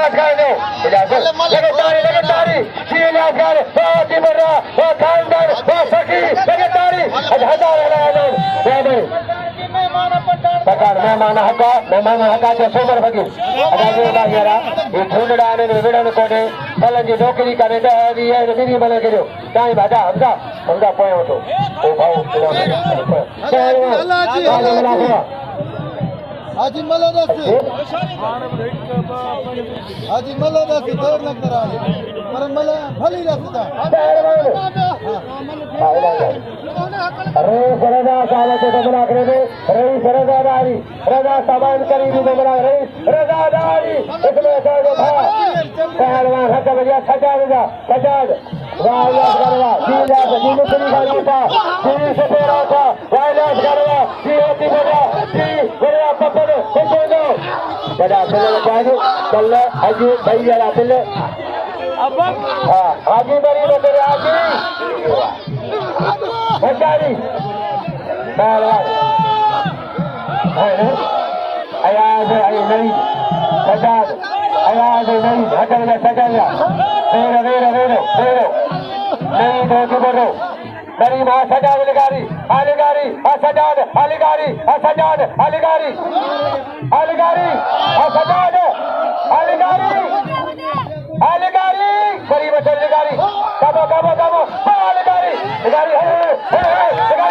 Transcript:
इलाज कर दो लगातारी इलाज कर बहुत ही बड़ा वो खानदार वो सखी लगातारी हजार पकड़ मेहमान हका जो सोमर फकीर अदा ये झुंडड़ा ने विड़न कोने फलन जी नौकरी करे दी है दीदी बने करियो ताई भाजा हमदा पोयो तो ओ भाऊ हाजी मलदासी देर न करा पर मला भली रस्ता अरे सरदा साला के बबला करे रे सरदा दारी रजा सामान करी भी बबला रे रजा दारी इसमें साडो था पहलवान हक बजा सजाद वाह करवा सीधा जी मुकरी का जी से तेरा था वायलास करवा जी होती बजा जी बड़ा पकड़ को दो बड़ा चल हाजी भाई जरा चल अब हां हाजी बड़ी ने तेरे हाजी बचारी पहलवान आयाज आई नहीं सजाद आयाज नहीं हटल में सजाया वेरो नहीं दो की बोलो करीम सजाद लिगारी आलिगारी सजाद आलिगारी सजाद आलिगारी आलिगारी सजाद आलिगारी करीम लिगारी कबो आलिगारी लिगारी